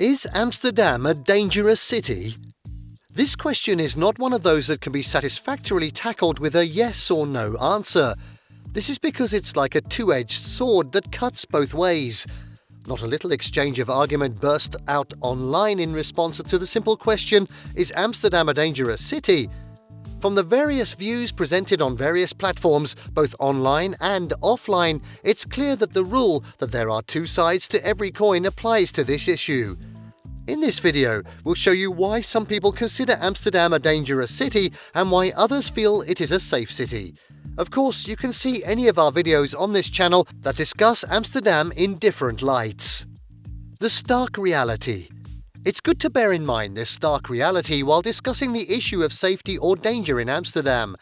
Is Amsterdam a dangerous city? This question is not one of those that can be satisfactorily tackled with a yes or no answer. This is because it's like a two-edged sword that cuts both ways. Not a little exchange of argument burst out online in response to the simple question, is Amsterdam a dangerous city? From the various views presented on various platforms, both online and offline, it's clear that the rule that there are two sides to every coin applies to this issue. In this video, we'll show you why some people consider Amsterdam a dangerous city and why others feel it is a safe city. Of course, you can see any of our videos on this channel that discuss Amsterdam in different lights. The stark reality. It's good to bear in mind this stark reality while discussing the issue of safety or danger in Amsterdam.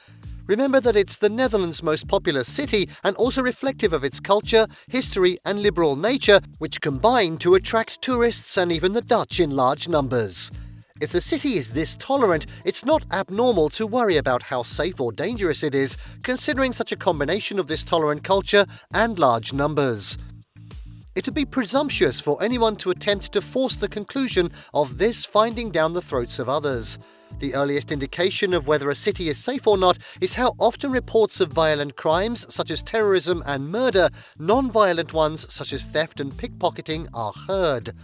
Remember that it's the Netherlands' most populous city and also reflective of its culture, history and liberal nature, which combine to attract tourists and even the Dutch in large numbers. If the city is this tolerant, it's not abnormal to worry about how safe or dangerous it is, considering such a combination of this tolerant culture and large numbers. It would be presumptuous for anyone to attempt to force the conclusion of this finding down the throats of others. The earliest indication of whether a city is safe or not is how often reports of violent crimes such as terrorism and murder, non-violent ones such as theft and pickpocketing, are heard.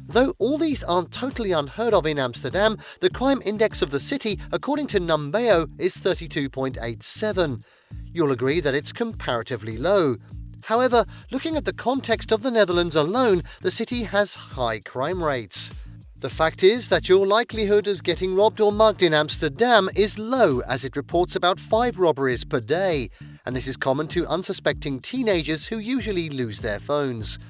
Though all these aren't totally unheard of in Amsterdam, the crime index of the city, according to Numbeo, is 32.87. You'll agree that it's comparatively low. However, looking at the context of the Netherlands alone, the city has high crime rates. The fact is that your likelihood of getting robbed or mugged in Amsterdam is low, as it reports about 5 robberies per day, and this is common to unsuspecting teenagers who usually lose their phones.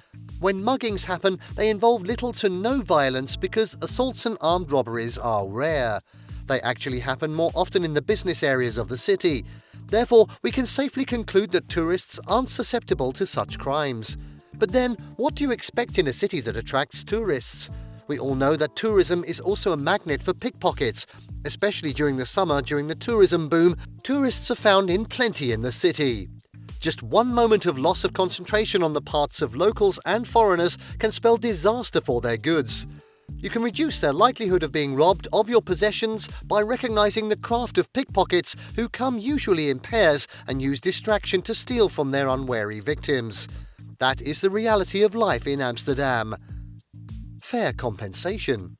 When muggings happen, they involve little to no violence because assaults and armed robberies are rare. They actually happen more often in the business areas of the city. Therefore, we can safely conclude that tourists aren't susceptible to such crimes. But then, what do you expect in a city that attracts tourists? We all know that tourism is also a magnet for pickpockets. Especially during the summer, during the tourism boom, tourists are found in plenty in the city. Just one moment of loss of concentration on the parts of locals and foreigners can spell disaster for their goods. You can reduce their likelihood of being robbed of your possessions by recognizing the craft of pickpockets who come usually in pairs and use distraction to steal from their unwary victims. That is the reality of life in Amsterdam. Fair compensation.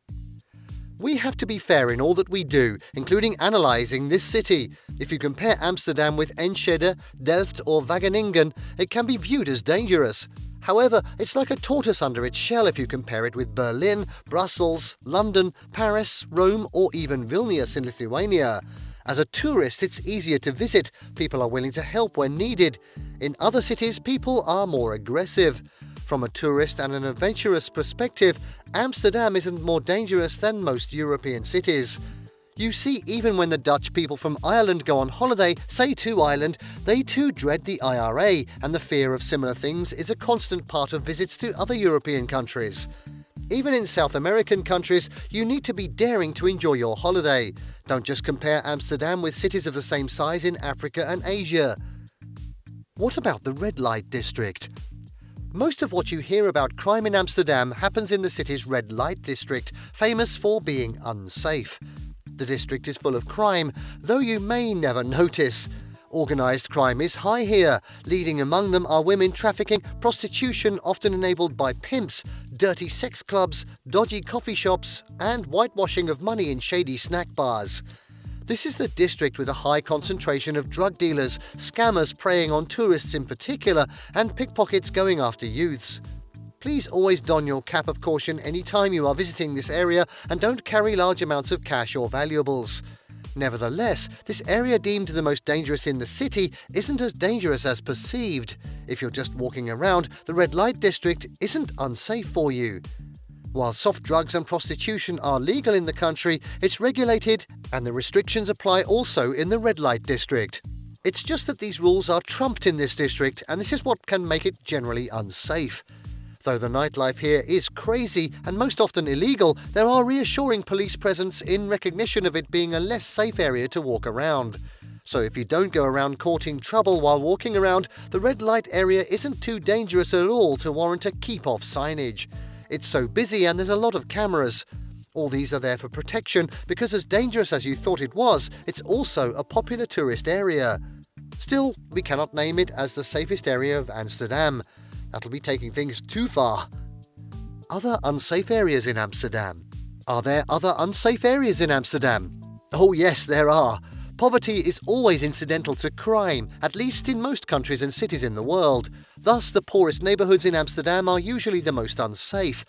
We have to be fair in all that we do, including analysing this city. If you compare Amsterdam with Enschede, Delft or Wageningen, it can be viewed as dangerous. However, it's like a tortoise under its shell if you compare it with Berlin, Brussels, London, Paris, Rome or even Vilnius in Lithuania. As a tourist, it's easier to visit. People are willing to help when needed. In other cities, people are more aggressive. From a tourist and an adventurous perspective, Amsterdam isn't more dangerous than most European cities. You see, even when the Dutch people from Ireland go on holiday, say to Ireland, they too dread the IRA, and the fear of similar things is a constant part of visits to other European countries. Even in South American countries, you need to be daring to enjoy your holiday. Don't just compare Amsterdam with cities of the same size in Africa and Asia. What about the red light district? Most of what you hear about crime in Amsterdam happens in the city's red light district, famous for being unsafe. The district is full of crime, though you may never notice. Organised crime is high here. Leading among them are women trafficking, prostitution often enabled by pimps, dirty sex clubs, dodgy coffee shops, and whitewashing of money in shady snack bars. This is the district with a high concentration of drug dealers, scammers preying on tourists in particular, and pickpockets going after youths. Please always don your cap of caution any time you are visiting this area and don't carry large amounts of cash or valuables. Nevertheless, this area deemed the most dangerous in the city isn't as dangerous as perceived. If you're just walking around, the red light district isn't unsafe for you. While soft drugs and prostitution are legal in the country, it's regulated and the restrictions apply also in the red light district. It's just that these rules are trumped in this district, and this is what can make it generally unsafe. Though the nightlife here is crazy and most often illegal, there are reassuring police presence in recognition of it being a less safe area to walk around. So if you don't go around courting trouble while walking around, the red light area isn't too dangerous at all to warrant a keep-off signage. It's so busy and there's a lot of cameras. All these are there for protection because as dangerous as you thought it was, it's also a popular tourist area. Still, we cannot name it as the safest area of Amsterdam. That'll be taking things too far. Other unsafe areas in Amsterdam. Are there other unsafe areas in Amsterdam? Oh yes, there are. Poverty is always incidental to crime, at least in most countries and cities in the world. Thus, the poorest neighbourhoods in Amsterdam are usually the most unsafe.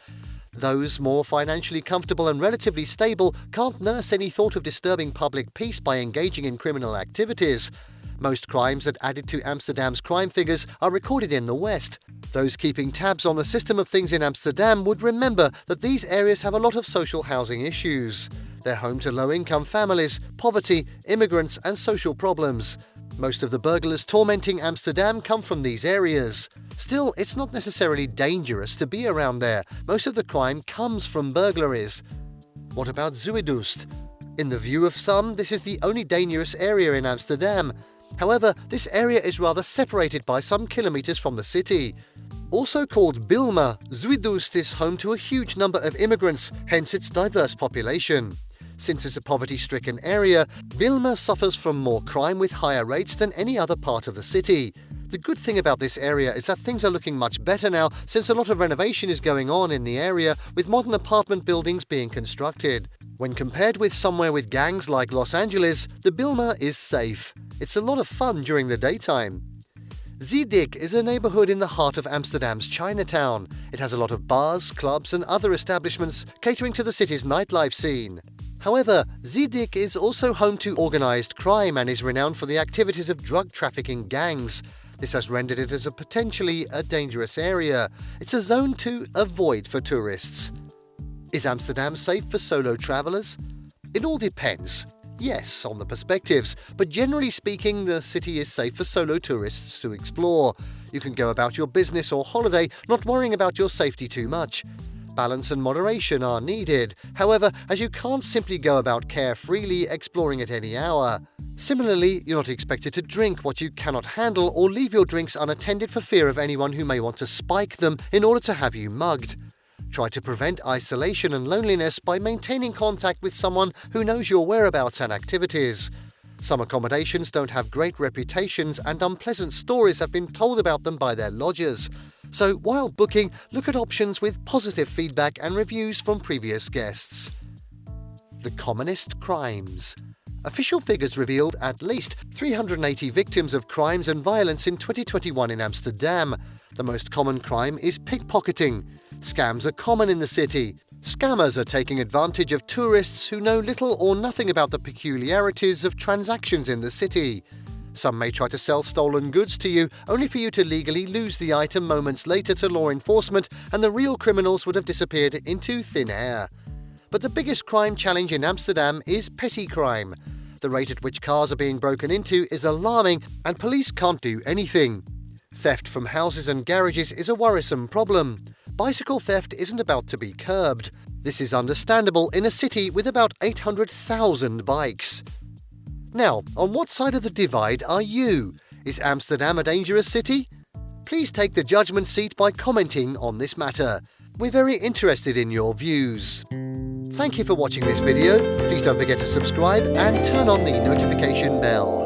Those more financially comfortable and relatively stable can't nurse any thought of disturbing public peace by engaging in criminal activities. Most crimes that added to Amsterdam's crime figures are recorded in the West. Those keeping tabs on the system of things in Amsterdam would remember that these areas have a lot of social housing issues. They're home to low-income families, poverty, immigrants and social problems. Most of the burglars tormenting Amsterdam come from these areas. Still, it's not necessarily dangerous to be around there. Most of the crime comes from burglaries. What about Zuidoost? In the view of some, this is the only dangerous area in Amsterdam. However, this area is rather separated by some kilometers from the city. Also called Bijlmer, Zuidoost is home to a huge number of immigrants, hence its diverse population. Since it's a poverty-stricken area, Bijlmer suffers from more crime with higher rates than any other part of the city. The good thing about this area is that things are looking much better now since a lot of renovation is going on in the area with modern apartment buildings being constructed. When compared with somewhere with gangs like Los Angeles, the Bijlmer is safe. It's a lot of fun during the daytime. Zeedijk is a neighbourhood in the heart of Amsterdam's Chinatown. It has a lot of bars, clubs and other establishments catering to the city's nightlife scene. However, Zeedijk is also home to organised crime and is renowned for the activities of drug trafficking gangs. This has rendered it as a potentially dangerous area. It's a zone to avoid for tourists. Is Amsterdam safe for solo travellers? It all depends. Yes, on the perspectives, but generally speaking, the city is safe for solo tourists to explore. You can go about your business or holiday not worrying about your safety too much. Balance and moderation are needed, however, as you can't simply go about carefreely exploring at any hour. Similarly, you're not expected to drink what you cannot handle or leave your drinks unattended for fear of anyone who may want to spike them in order to have you mugged. Try to prevent isolation and loneliness by maintaining contact with someone who knows your whereabouts and activities. Some accommodations don't have great reputations and unpleasant stories have been told about them by their lodgers. So while booking, look at options with positive feedback and reviews from previous guests. The commonest crimes. Official figures revealed at least 380 victims of crimes and violence in 2021 in Amsterdam. The most common crime is pickpocketing. Scams are common in the city. Scammers are taking advantage of tourists who know little or nothing about the peculiarities of transactions in the city. Some may try to sell stolen goods to you, only for you to legally lose the item moments later to law enforcement, and the real criminals would have disappeared into thin air. But the biggest crime challenge in Amsterdam is petty crime. The rate at which cars are being broken into is alarming, and police can't do anything. Theft from houses and garages is a worrisome problem. Bicycle theft isn't about to be curbed. This is understandable in a city with about 800,000 bikes. Now, on what side of the divide are you? Is Amsterdam a dangerous city? Please take the judgment seat by commenting on this matter. We're very interested in your views. Thank you for watching this video. Please don't forget to subscribe and turn on the notification bell.